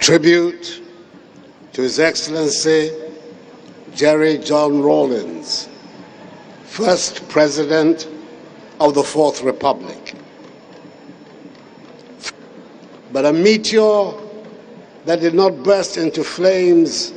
Tribute to His Excellency Jerry John Rawlings, first President of the Fourth Republic. But a meteor that did not burst into flames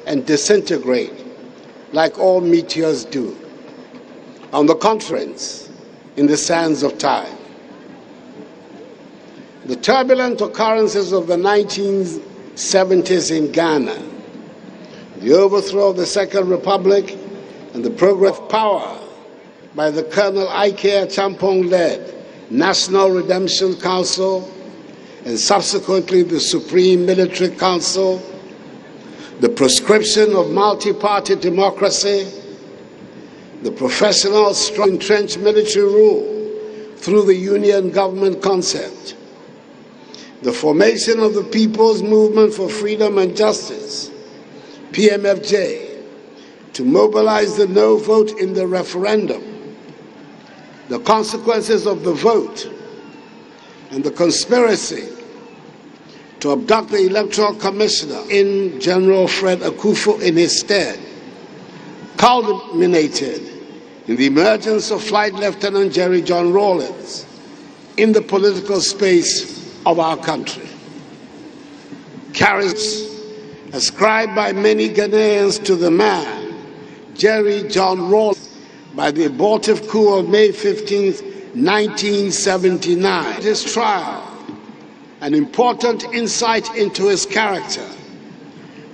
and disintegrate like all meteors do. On the contrary, in the sands of time. The turbulent occurrences of the 1970s in Ghana, the overthrow of the Second Republic, and the progress of power by the Colonel Ike Champong-led National Redemption Council, and subsequently the Supreme Military Council, the proscription of multi-party democracy, the professional, strong, entrenched military rule through the union government concept, the formation of the People's Movement for Freedom and Justice, PMFJ, to mobilize the no vote in the referendum, the consequences of the vote, and the conspiracy to abduct the Electoral Commissioner in General Fred Akufo in his stead, culminated in the emergence of Flight Lieutenant Jerry John Rawlings in the political space of our country. Carries ascribed by many Ghanaians to the man, Jerry John Rawlings, by the abortive coup of May 15, 1979. His trial, an important insight into his character,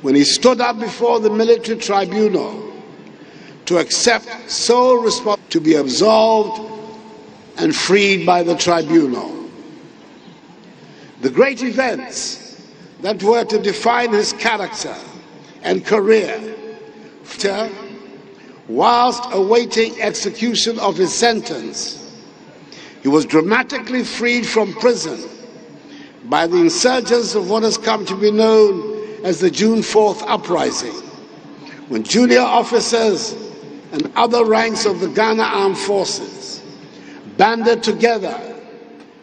when he stood up before the military tribunal to accept sole responsibility to be absolved and freed by the tribunal. The great events that were to define his character and career, whilst awaiting execution of his sentence, he was dramatically freed from prison by the insurgents of what has come to be known as the June 4th uprising, when junior officers and other ranks of the Ghana Armed Forces banded together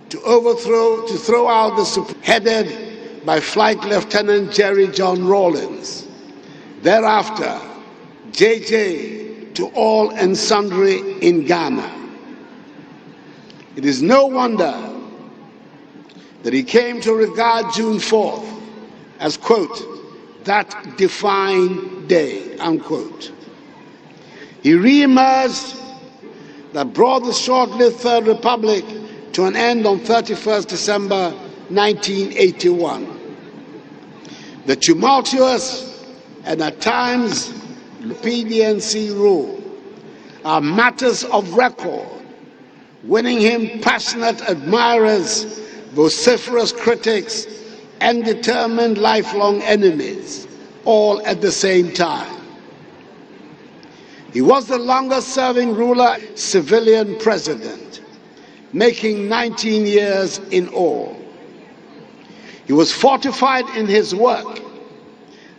to throw out the headed by Flight Lieutenant Jerry John Rawlings. Thereafter, JJ to all and sundry in Ghana. It is no wonder that he came to regard June 4th as, quote, that defined day, unquote. He re-emerged that brought the short-lived Third Republic to an end on 31st December 1981. The tumultuous and at times PDNC rule are matters of record, winning him passionate admirers, vociferous critics, and determined lifelong enemies, all at the same time. He was the longest-serving ruler, civilian president, making 19 years in all. He was fortified in his work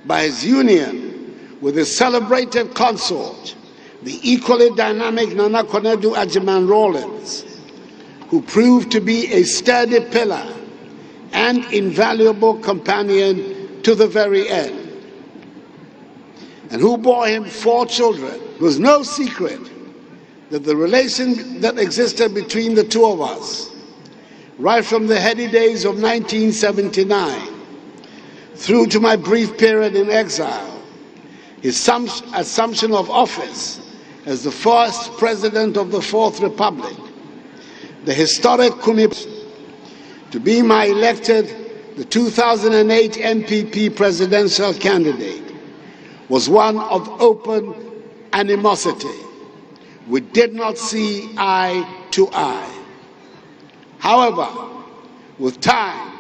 by his union with his celebrated consort, the equally dynamic Nana Konadu Agyeman Rawlings, who proved to be a sturdy pillar and invaluable companion to the very end, and who bore him 4 children. It was no secret that the relation that existed between the two of us, right from the heady days of 1979 through to my brief period in exile, his assumption of office as the first president of the Fourth Republic, the historic commitment to be my elected the 2008 NPP presidential candidate, was one of open animosity. We did not see eye to eye. However, with time,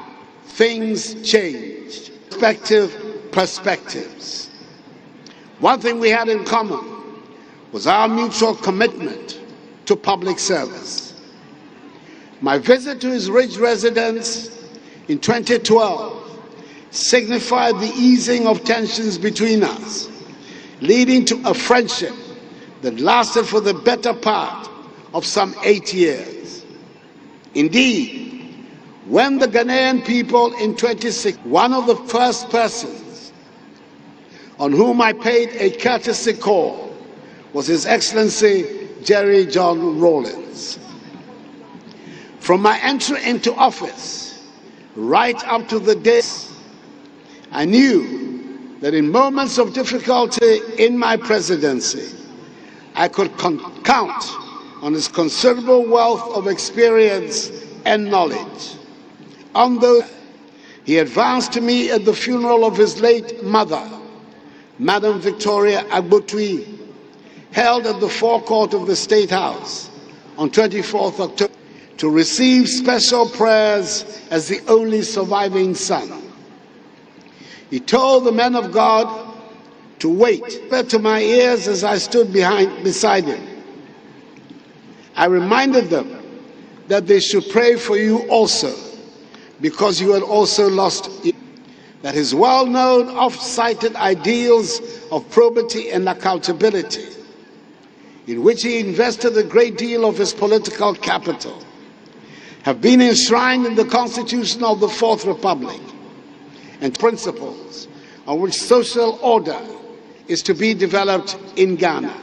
things changed. Perspectives. One thing we had in common was our mutual commitment to public service. My visit to his Ridge residence in 2012 signified the easing of tensions between us, leading to a friendship that lasted for the better part of some 8 years. Indeed, When the Ghanaian people in 2016, one of the first persons on whom I paid a courtesy call was His Excellency Jerry John Rawlings. From my entry into office right up to the day, I knew that in moments of difficulty in my presidency, I could count on his considerable wealth of experience and knowledge. On those, he advanced to me at the funeral of his late mother, Madam Victoria Agbotui, held at the forecourt of the State House on 24th October, to receive special prayers as the only surviving son. He told the men of God to wait. To my ears as I stood beside him, I reminded them that they should pray for you also, because you had also lost it. That his well-known, oft-cited ideals of probity and accountability, in which he invested a great deal of his political capital, have been enshrined in the Constitution of the Fourth Republic, and principles on which social order is to be developed in Ghana.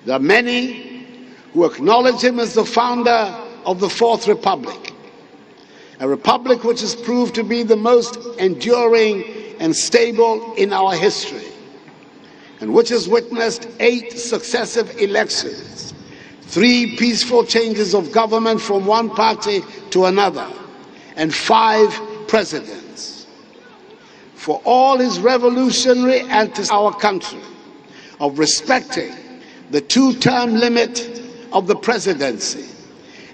There are many who acknowledge him as the founder of the Fourth Republic, a republic which has proved to be the most enduring and stable in our history, and which has witnessed 8 successive elections, 3 peaceful changes of government from one party to another, and 5 presidents. For all his revolutionary antics our country of respecting the 2-term limit of the presidency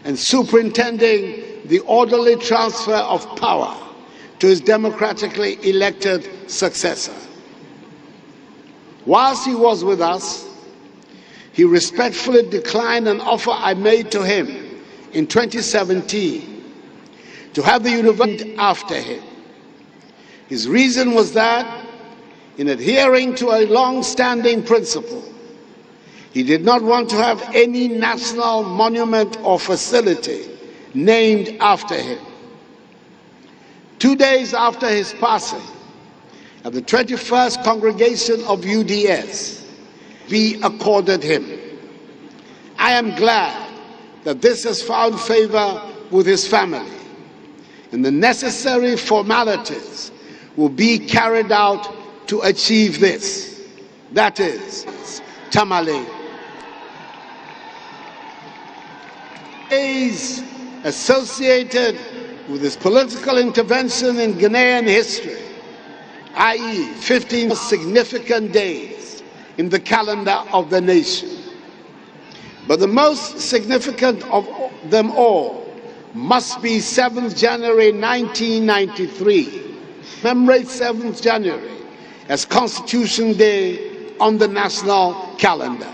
and superintending the orderly transfer of power to his democratically elected successor. Whilst he was with us, he respectfully declined an offer I made to him in 2017 to have the university after him. His reason was that, in adhering to a long-standing principle, he did not want to have any national monument or facility named after him. 2 days after his passing, at the 21st congregation of UDS, be accorded him. I am glad that this has found favor with his family, and the necessary formalities will be carried out to achieve this. That is, Tamale. Days associated with his political intervention in Ghanaian history, i.e. 15 significant days in the calendar of the nation. But the most significant of them all must be 7th January 1993. Commemorate 7th January as Constitution Day on the national calendar.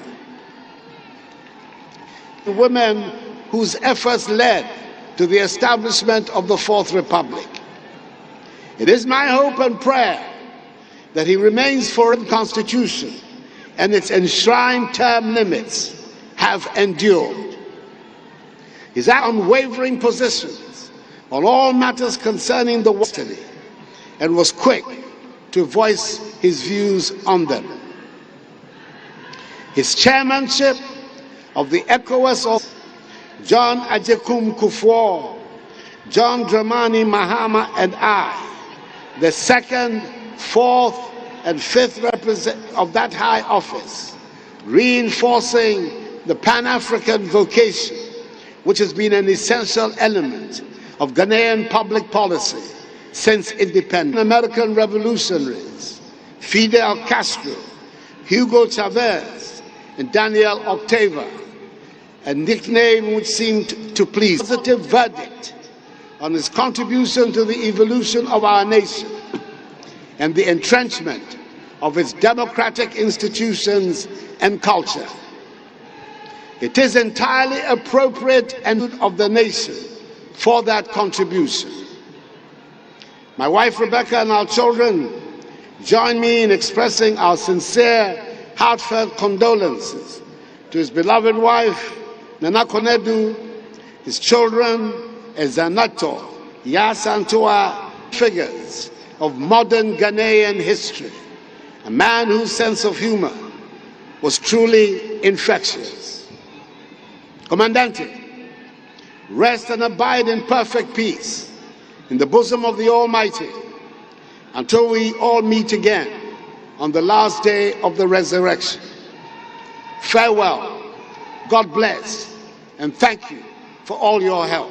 The women whose efforts led to the establishment of the Fourth Republic. It is my hope and prayer that he remains for the Constitution and its enshrined term limits have endured. His unwavering positions on all matters concerning the destiny, and was quick to voice his views on them. His chairmanship of the ECOWAS of John Ajekum Kufuor, John Dramani Mahama and I, the 2nd, 4th, and 5th representatives of that high office, reinforcing the Pan-African vocation, which has been an essential element of Ghanaian public policy since independence. American revolutionaries, Fidel Castro, Hugo Chavez, and Daniel Octava, a nickname which seemed to please. Positive verdict on his contribution to the evolution of our nation and the entrenchment of its democratic institutions and culture. It is entirely appropriate and of the nation for that contribution. My wife Rebecca and our children join me in expressing our sincere, heartfelt condolences to his beloved wife, Nana Konedu, his children, Ezanato, Yasantua, figures of modern Ghanaian history, a man whose sense of humor was truly infectious. Commandante, rest and abide in perfect peace in the bosom of the Almighty until we all meet again on the last day of the resurrection. Farewell, God bless, and thank you for all your help.